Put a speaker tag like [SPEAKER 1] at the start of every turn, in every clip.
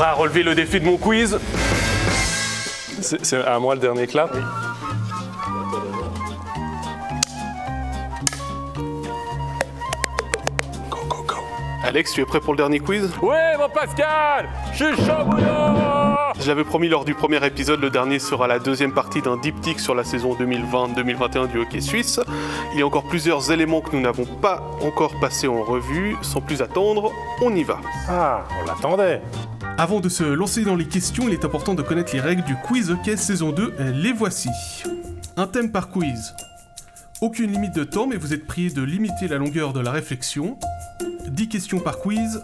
[SPEAKER 1] Prêt à relever le défi de mon quiz?
[SPEAKER 2] C'est à moi le dernier clap? Oui.
[SPEAKER 1] Go, go, go. Alex, tu es prêt pour le dernier quiz?
[SPEAKER 2] Ouais, mon Pascal! Je suis chaud bouillant!
[SPEAKER 1] Je l'avais promis lors du premier épisode, le dernier sera la deuxième partie d'un diptyque sur la saison 2020-2021 du hockey suisse. Il y a encore plusieurs éléments que nous n'avons pas encore passés en revue. Sans plus attendre, on y va.
[SPEAKER 3] Ah, on l'attendait.
[SPEAKER 4] Avant de se lancer dans les questions, il est important de connaître les règles du quiz hockey saison 2. Les voici. Un thème par quiz. Aucune limite de temps, mais vous êtes prié de limiter la longueur de la réflexion. 10 questions par quiz.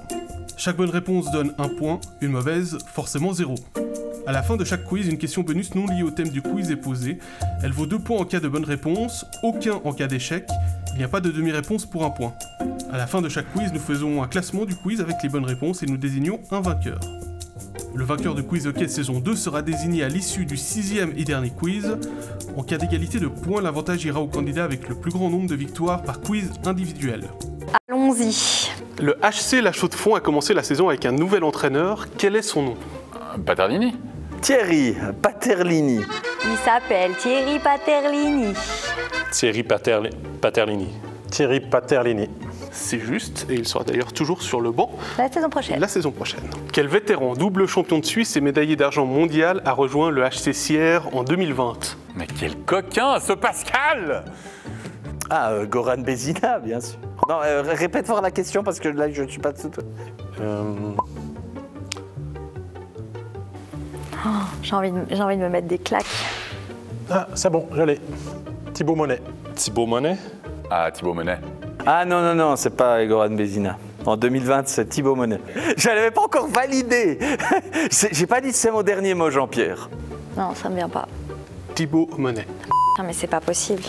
[SPEAKER 4] Chaque bonne réponse donne 1 point, une mauvaise, forcément 0. À la fin de chaque quiz, une question bonus non liée au thème du quiz est posée. Elle vaut 2 points en cas de bonne réponse, aucun en cas d'échec. Il n'y a pas de demi-réponse pour 1 point. À la fin de chaque quiz, nous faisons un classement du quiz avec les bonnes réponses et nous désignons un vainqueur. Le vainqueur du quiz hockey saison 2 sera désigné à l'issue du 6e et dernier quiz. En cas d'égalité de points, l'avantage ira au candidat avec le plus grand nombre de victoires par quiz individuel.
[SPEAKER 5] Allons-y.
[SPEAKER 1] Le HC La Chaux-de-Fonds a commencé la saison avec un nouvel entraîneur. Quel est son nom?
[SPEAKER 2] Paternini.
[SPEAKER 6] Thierry Paterlini.
[SPEAKER 5] Il s'appelle Thierry Paterlini.
[SPEAKER 2] Thierry Paterlini.
[SPEAKER 3] Thierry Paterlini.
[SPEAKER 1] C'est juste, et il sera d'ailleurs toujours sur le banc
[SPEAKER 5] La saison prochaine.
[SPEAKER 1] la saison prochaine. Quel vétéran, double champion de Suisse et médaillé d'argent mondial a rejoint le HC Sierre en 2020?
[SPEAKER 2] Mais quel coquin, ce Pascal!
[SPEAKER 6] Ah, Goran Bézina, bien sûr. Non, répète fort la question parce que là, je ne suis pas tout.
[SPEAKER 5] J'ai envie de me mettre des claques.
[SPEAKER 3] Ah, c'est bon, je l'ai. Thibaut Monet.
[SPEAKER 2] Thibaut Monet? Ah, Thibaut Monet.
[SPEAKER 6] Ah non, c'est pas Goran Bézina. En 2020, c'est Thibaut Monet. Je l'avais pas encore validé. J'ai pas dit c'est mon dernier mot, Jean-Pierre.
[SPEAKER 5] Non, ça me vient pas.
[SPEAKER 1] Thibaut Monet.
[SPEAKER 5] Non, mais c'est pas possible.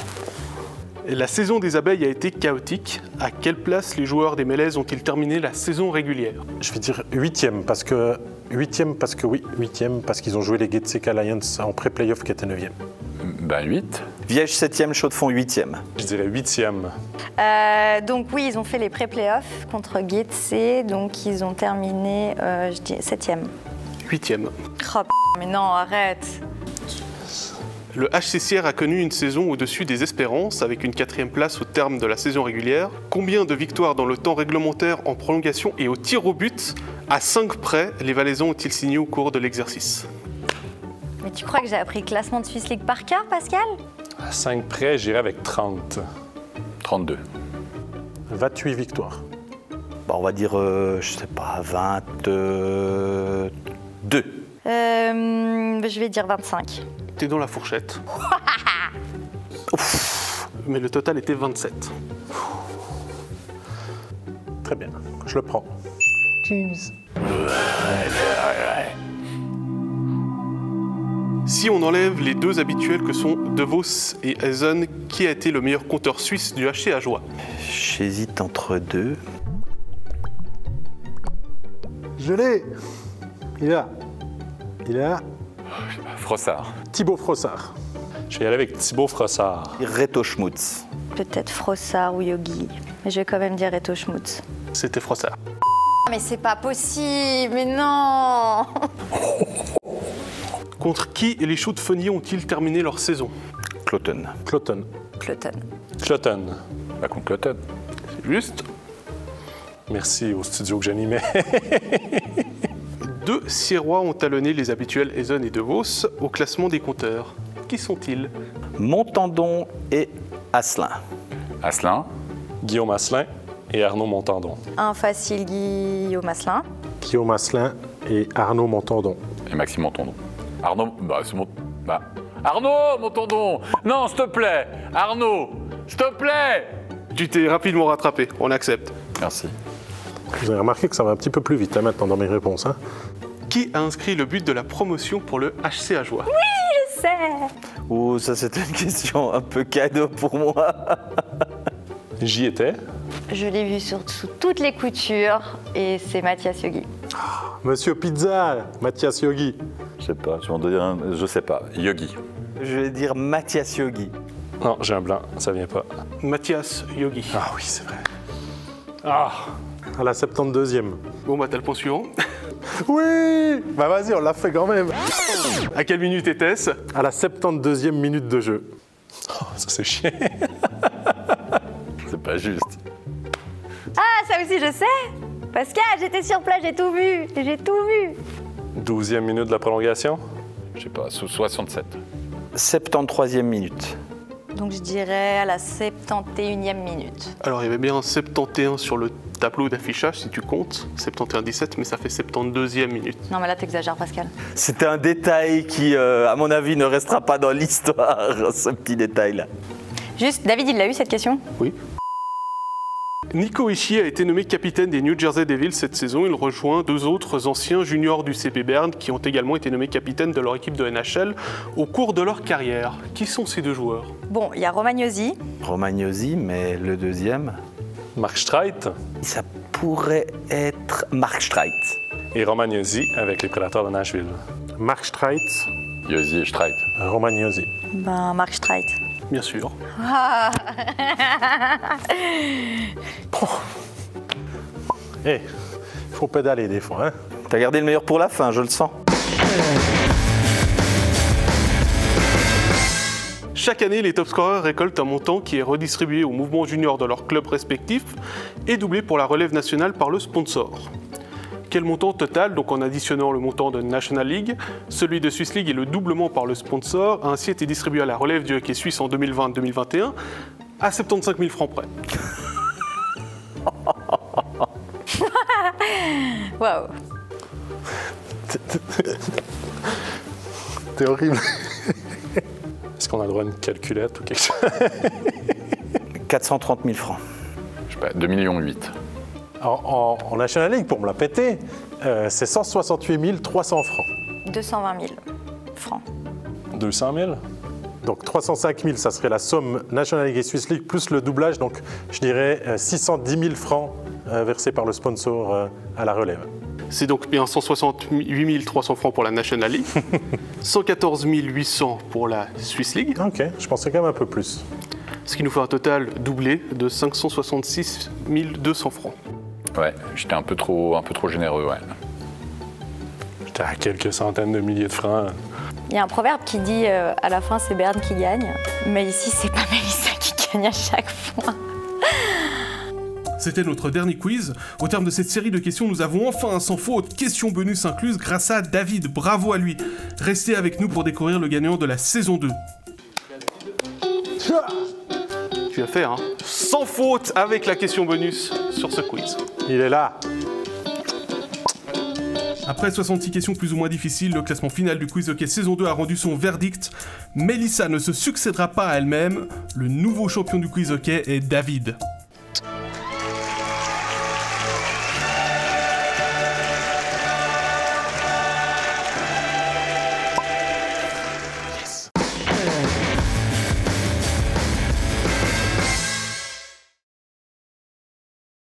[SPEAKER 1] La saison des abeilles a été chaotique. À quelle place les joueurs des Mélèzes ont-ils terminé la saison régulière?
[SPEAKER 3] Je vais dire 8e parce que... 8e parce qu'ils ont joué les Getsek Alliance en pré-playoff qui était 9e.
[SPEAKER 2] Ben 8.
[SPEAKER 6] Viège 7e, Chaux-de-fonds 8e.
[SPEAKER 2] Je dirais 8e.
[SPEAKER 5] Donc oui, ils ont fait les pré-playoffs contre Getse, donc ils ont terminé, je dis 7e.
[SPEAKER 1] 8e.
[SPEAKER 5] Oh, mais non, arrête.
[SPEAKER 1] Le HC Sierre a connu une saison au-dessus des espérances, avec une 4e place au terme de la saison régulière. Combien de victoires dans le temps réglementaire, en prolongation et au tir au but? À 5 près, les Valaisans ont-ils signé au cours de l'exercice?
[SPEAKER 5] Mais tu crois que j'ai appris le classement de Swiss League par cœur, Pascal?
[SPEAKER 2] À 5 près, j'irais avec 30. 32.
[SPEAKER 3] 28 victoires.
[SPEAKER 6] Bon, on va dire, je sais pas, 22.
[SPEAKER 5] Je vais dire 25.
[SPEAKER 1] T'es dans la fourchette. Mais le total était 27.
[SPEAKER 3] Très bien, je le prends. Cheers.
[SPEAKER 1] Si on enlève les deux habituels que sont De Vos et Eisen, qui a été le meilleur compteur suisse du HC Ajoie?
[SPEAKER 6] J'hésite entre deux.
[SPEAKER 3] Je l'ai. Il est là.
[SPEAKER 2] Frossard.
[SPEAKER 3] Thibaut Frossard.
[SPEAKER 2] Je vais y aller avec Thibaut Frossard.
[SPEAKER 6] Reto Schmutz.
[SPEAKER 5] Peut-être Frossard ou Yogi. Mais je vais quand même dire Reto Schmutz.
[SPEAKER 1] C'était Frossard.
[SPEAKER 5] Mais c'est pas possible, mais non.
[SPEAKER 1] Contre qui les Chaux-de-Fonniers ont-ils terminé leur saison?
[SPEAKER 6] Cloton.
[SPEAKER 3] Cloton.
[SPEAKER 5] Cloton.
[SPEAKER 2] Cloton. Bah, contre Cloton.
[SPEAKER 1] C'est juste.
[SPEAKER 2] Merci au studio que j'animais.
[SPEAKER 1] Deux Sierrois ont talonné les habituels Eisen et De Vos au classement des compteurs. Qui sont-ils?
[SPEAKER 6] Montandon et Asselin.
[SPEAKER 2] Asselin. Guillaume Asselin et Arnaud Montandon.
[SPEAKER 5] Un facile Guillaume Asselin.
[SPEAKER 3] Guillaume Asselin et Arnaud Montandon.
[SPEAKER 2] Et Maxime Montandon. Arnaud, c'est mon... Arnaud Montandon. Non, s'il te plaît. Arnaud, s'il te plaît.
[SPEAKER 1] Tu t'es rapidement rattrapé, on accepte.
[SPEAKER 2] Merci.
[SPEAKER 3] Vous avez remarqué que ça va un petit peu plus vite maintenant dans mes réponses. Hein.
[SPEAKER 1] Qui a inscrit le but de la promotion pour le HC Ajoie?
[SPEAKER 5] Je sais.
[SPEAKER 6] Ouh, ça c'était une question un peu cadeau pour moi.
[SPEAKER 2] J'y étais.
[SPEAKER 5] Je l'ai vu sous toutes les coutures et c'est Mathias Yogi.
[SPEAKER 3] Monsieur Pizza, Mathias Yogi.
[SPEAKER 2] Je sais pas, je sais pas. Yogi.
[SPEAKER 6] Je vais dire Mathias Yogi.
[SPEAKER 2] Non, j'ai un blanc, ça vient pas.
[SPEAKER 1] Mathias Yogi.
[SPEAKER 3] Ah oui, c'est vrai.
[SPEAKER 2] Ah.
[SPEAKER 3] À la 72e.
[SPEAKER 1] Bon, bah t'as le point suivant.
[SPEAKER 3] Oui. Bah vas-y, on l'a fait quand même.
[SPEAKER 1] À quelle minute était-ce?
[SPEAKER 3] À la 72e minute de jeu. Oh, ça c'est chiant.
[SPEAKER 2] C'est pas juste.
[SPEAKER 5] Ah, ça aussi, je sais. Pascal, j'étais sur place, j'ai tout vu. J'ai tout vu.
[SPEAKER 3] 12e minute de la prolongation.
[SPEAKER 2] Je sais pas, 67.
[SPEAKER 6] 73e minute.
[SPEAKER 5] Donc je dirais à la 71e minute.
[SPEAKER 1] Alors il y avait bien un 71 sur le tableau d'affichage si tu comptes, 71-17, mais ça fait 72e minute.
[SPEAKER 5] Non, mais là, t'exagères, Pascal.
[SPEAKER 6] C'était un détail qui, à mon avis, ne restera pas dans l'histoire, ce petit détail-là.
[SPEAKER 5] Juste, David, il l'a eu cette question?
[SPEAKER 1] Oui. Nico Hischier a été nommé capitaine des New Jersey Devils cette saison. Il rejoint deux autres anciens juniors du CP Berne qui ont également été nommés capitaines de leur équipe de NHL au cours de leur carrière. Qui sont ces deux joueurs?
[SPEAKER 5] Bon, il y a Romagnosi.
[SPEAKER 6] Romagnosi, mais le deuxième,
[SPEAKER 3] Mark Streit
[SPEAKER 6] ça pourrait être Mark Streit.
[SPEAKER 3] et Romagnosi avec les Prédateurs de Nashville. Mark Streit,
[SPEAKER 2] Yosi et Streit.
[SPEAKER 3] Romagnosi.
[SPEAKER 5] Ben, Mark Streit.
[SPEAKER 1] Bien sûr.
[SPEAKER 3] Eh, faut pédaler des fois, hein.
[SPEAKER 6] T'as gardé le meilleur pour la fin, je le sens.
[SPEAKER 1] Chaque année, les top scorers récoltent un montant qui est redistribué aux mouvements juniors de leurs clubs respectifs et doublé pour la relève nationale par le sponsor. Quel montant total, donc en additionnant le montant de National League, celui de Swiss League et le doublement par le sponsor, a ainsi été distribué à la relève du hockey suisse en 2020-2021 à 75 000 francs près.
[SPEAKER 5] Waouh.
[SPEAKER 3] T'es horrible. Est-ce qu'on a le droit à une calculette ou quelque chose?
[SPEAKER 6] 430 000 francs.
[SPEAKER 2] Je sais pas, 2,8 millions.
[SPEAKER 3] En National League, pour me la péter, c'est 168 300 francs.
[SPEAKER 5] 220 000 francs.
[SPEAKER 3] 200 000? Donc 305 000, ça serait la somme National League et Swiss League plus le doublage. Donc je dirais 610 000 francs versés par le sponsor à la relève.
[SPEAKER 1] C'est donc bien 168 300 francs pour la National League, 114 800 pour la Swiss League,
[SPEAKER 3] Ok, je pensais quand même un peu plus.
[SPEAKER 1] ce qui nous fait un total doublé de 566 200 francs.
[SPEAKER 2] Ouais, j'étais un peu trop généreux, ouais.
[SPEAKER 3] J'étais à quelques centaines de milliers de francs.
[SPEAKER 5] Il y a un proverbe qui dit à la fin, c'est Berne qui gagne. Mais ici, c'est pas Mélissa qui gagne à chaque fois.
[SPEAKER 4] C'était notre dernier quiz. Au terme de cette série de questions, nous avons enfin un sans faute, question bonus incluse grâce à David. Bravo à lui. Restez avec nous pour découvrir le gagnant de la saison 2.
[SPEAKER 1] Tu as fait, hein, sans faute avec la question bonus sur ce quiz.
[SPEAKER 3] Il est là.
[SPEAKER 4] Après 66 questions plus ou moins difficiles, le classement final du Quiz Hockey saison 2 a rendu son verdict. Mélissa ne se succédera pas à elle-même. Le nouveau champion du Quiz Hockey est David.